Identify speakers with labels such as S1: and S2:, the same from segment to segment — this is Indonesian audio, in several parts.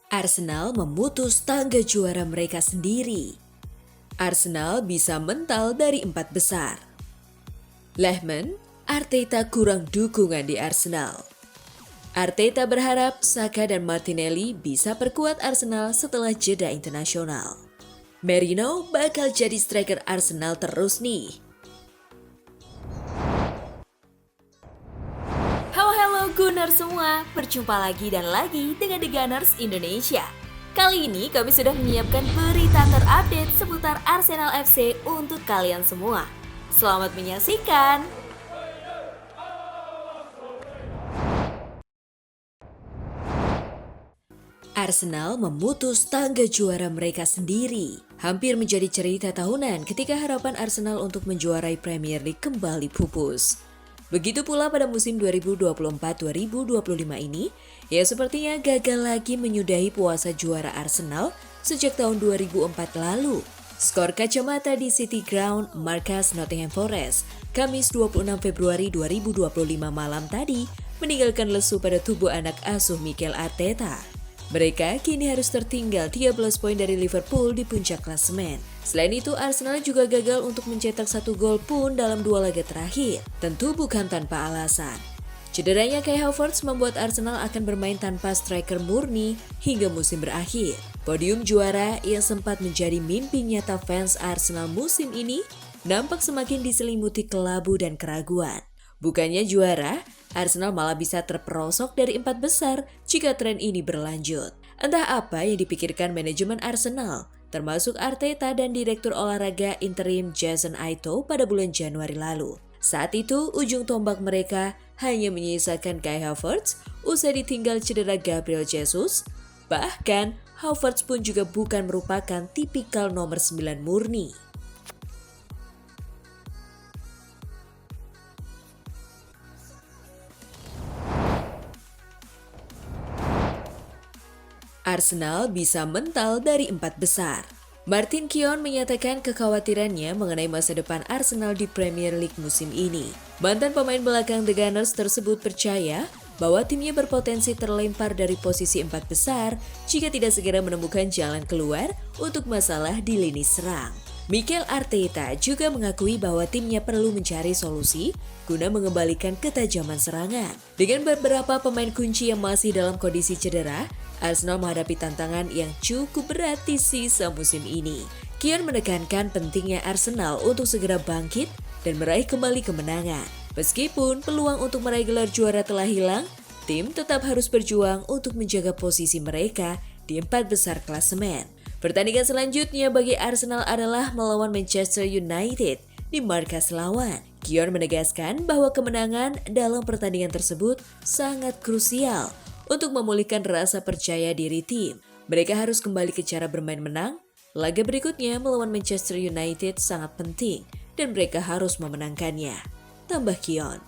S1: Arsenal memutus tangga juara mereka sendiri. Arsenal bisa mental dari 4 besar. Lehmann, Arteta kurang dukungan di Arsenal. Arteta berharap Saka dan Martinelli bisa perkuat Arsenal setelah jeda internasional. Merino bakal jadi striker Arsenal terus nih.
S2: Halo Gunners semua, berjumpa lagi dan lagi dengan The Gunners Indonesia. Kali ini kami sudah menyiapkan berita terupdate seputar Arsenal FC untuk kalian semua. Selamat menyaksikan!
S1: Arsenal memutus tangga juara mereka sendiri. Hampir menjadi cerita tahunan ketika harapan Arsenal untuk menjuarai Premier League kembali pupus. Begitu pula pada musim 2024-2025 ini, yang sepertinya gagal lagi menyudahi puasa juara Arsenal sejak tahun 2004 lalu. Skor kacamata di City Ground, markas Nottingham Forest, Kamis 26 Februari 2025 malam tadi, meninggalkan lesu pada tubuh anak asuh Mikel Arteta. Mereka kini harus tertinggal 13 poin dari Liverpool di puncak klasemen. Selain itu, Arsenal juga gagal untuk mencetak 1 gol pun dalam 2 laga terakhir. Tentu bukan tanpa alasan. Cederanya Kai Havertz membuat Arsenal akan bermain tanpa striker murni hingga musim berakhir. Podium juara yang sempat menjadi mimpi nyata fans Arsenal musim ini nampak semakin diselimuti kelabu dan keraguan. Bukannya juara, Arsenal malah bisa terperosok dari 4 besar jika tren ini berlanjut. Entah apa yang dipikirkan manajemen Arsenal, termasuk Arteta dan Direktur Olahraga Interim Jason Aito pada bulan Januari lalu. Saat itu, ujung tombak mereka hanya menyisakan Kai Havertz usai ditinggal cedera Gabriel Jesus. Bahkan, Havertz pun juga bukan merupakan tipikal nomor 9 murni. Arsenal bisa mental dari 4 besar. Martin Keown menyatakan kekhawatirannya mengenai masa depan Arsenal di Premier League musim ini. Mantan pemain belakang The Gunners tersebut percaya bahwa timnya berpotensi terlempar dari posisi 4 besar jika tidak segera menemukan jalan keluar untuk masalah di lini serang. Mikel Arteta juga mengakui bahwa timnya perlu mencari solusi guna mengembalikan ketajaman serangan. Dengan beberapa pemain kunci yang masih dalam kondisi cedera, Arsenal menghadapi tantangan yang cukup berat di sisa musim ini. Keown menekankan pentingnya Arsenal untuk segera bangkit dan meraih kembali kemenangan. Meskipun peluang untuk meraih gelar juara telah hilang, tim tetap harus berjuang untuk menjaga posisi mereka di 4 besar klasemen. Pertandingan selanjutnya bagi Arsenal adalah melawan Manchester United di markas lawan. Keown menegaskan bahwa kemenangan dalam pertandingan tersebut sangat krusial untuk memulihkan rasa percaya diri tim. Mereka harus kembali ke cara bermain menang. Laga berikutnya melawan Manchester United sangat penting dan mereka harus memenangkannya, tambah Keown.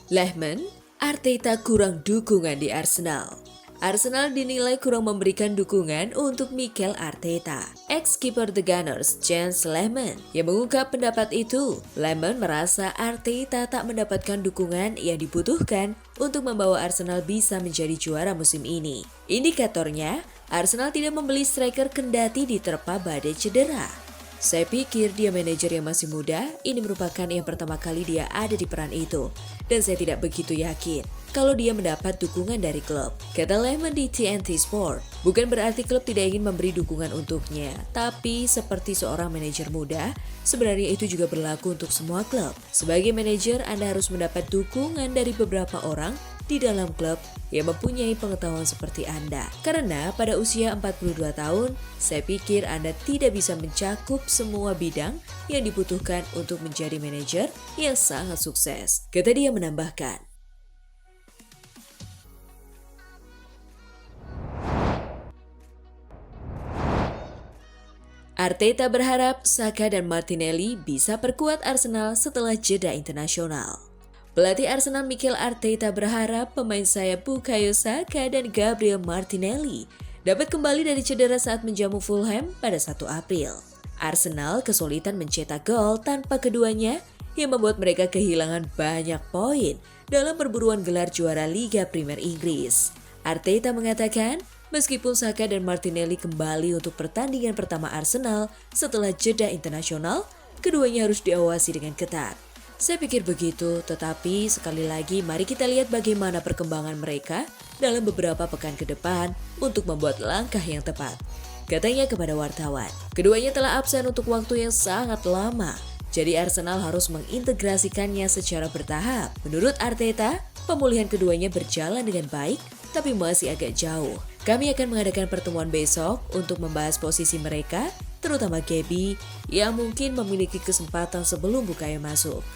S1: Lehmann, Arteta kurang dukungan di Arsenal. Arsenal dinilai kurang memberikan dukungan untuk Mikel Arteta. Ex-kiper The Gunners, Jens Lehmann, yang mengungkap pendapat itu. Lehmann merasa Arteta tak mendapatkan dukungan yang dibutuhkan untuk membawa Arsenal bisa menjadi juara musim ini. Indikatornya, Arsenal tidak membeli striker kendati diterpa badai cedera. Saya pikir dia manajer yang masih muda, ini merupakan yang pertama kali dia ada di peran itu. Dan saya tidak begitu yakin kalau dia mendapat dukungan dari klub, kata Lehmann di TNT Sport. Bukan berarti klub tidak ingin memberi dukungan untuknya, tapi seperti seorang manajer muda, sebenarnya itu juga berlaku untuk semua klub. Sebagai manajer, Anda harus mendapat dukungan dari beberapa orang di dalam klub yang mempunyai pengetahuan seperti Anda. Karena pada usia 42 tahun, saya pikir Anda tidak bisa mencakup semua bidang yang dibutuhkan untuk menjadi manajer yang sangat sukses, kata dia menambahkan. Arteta berharap Saka dan Martinelli bisa perkuat Arsenal setelah jeda internasional. Pelatih Arsenal Mikel Arteta berharap pemain sayap Bukayo Saka dan Gabriel Martinelli dapat kembali dari cedera saat menjamu Fulham pada 1 April. Arsenal kesulitan mencetak gol tanpa keduanya yang membuat mereka kehilangan banyak poin dalam perburuan gelar juara Liga Premier Inggris. Arteta mengatakan, meskipun Saka dan Martinelli kembali untuk pertandingan pertama Arsenal setelah jeda internasional, keduanya harus diawasi dengan ketat. Saya pikir begitu, tetapi sekali lagi mari kita lihat bagaimana perkembangan mereka dalam beberapa pekan ke depan untuk membuat langkah yang tepat. Katanya kepada wartawan, keduanya telah absen untuk waktu yang sangat lama, jadi Arsenal harus mengintegrasikannya secara bertahap. Menurut Arteta, pemulihan keduanya berjalan dengan baik, tapi masih agak jauh. Kami akan mengadakan pertemuan besok untuk membahas posisi mereka, terutama Gaby, yang mungkin memiliki kesempatan sebelum Bukayo masuk.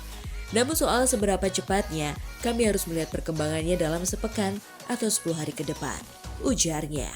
S1: Namun soal seberapa cepatnya, kami harus melihat perkembangannya dalam sepekan atau 10 hari ke depan, ujarnya.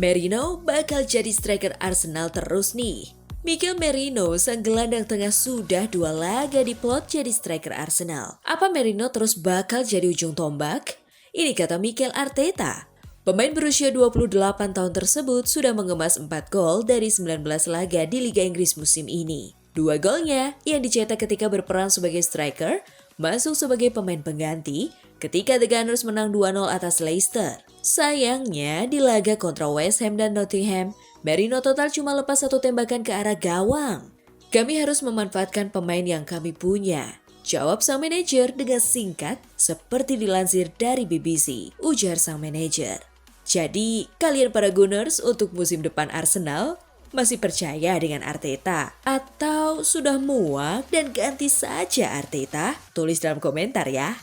S1: Merino bakal jadi striker Arsenal terus nih. Mikel Merino, sang gelandang tengah sudah 2 laga diplot jadi striker Arsenal. Apa Merino terus bakal jadi ujung tombak? Ini kata Mikel Arteta. Pemain berusia 28 tahun tersebut sudah mengemas 4 gol dari 19 laga di Liga Inggris musim ini. 2 golnya yang dicetak ketika berperan sebagai striker, masuk sebagai pemain pengganti ketika The Gunners menang 2-0 atas Leicester. Sayangnya di laga kontra West Ham dan Nottingham, Merino total cuma lepas 1 tembakan ke arah gawang. Kami harus memanfaatkan pemain yang kami punya, jawab sang manajer dengan singkat seperti dilansir dari BBC, ujar sang manajer. Jadi, kalian para Gunners untuk musim depan Arsenal masih percaya dengan Arteta? Atau sudah muak dan ganti saja Arteta? Tulis dalam komentar ya.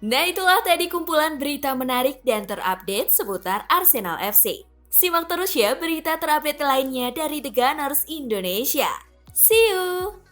S2: Nah, itulah tadi kumpulan berita menarik dan terupdate seputar Arsenal FC. Simak terus ya berita terupdate lainnya dari The Gunners Indonesia. See you!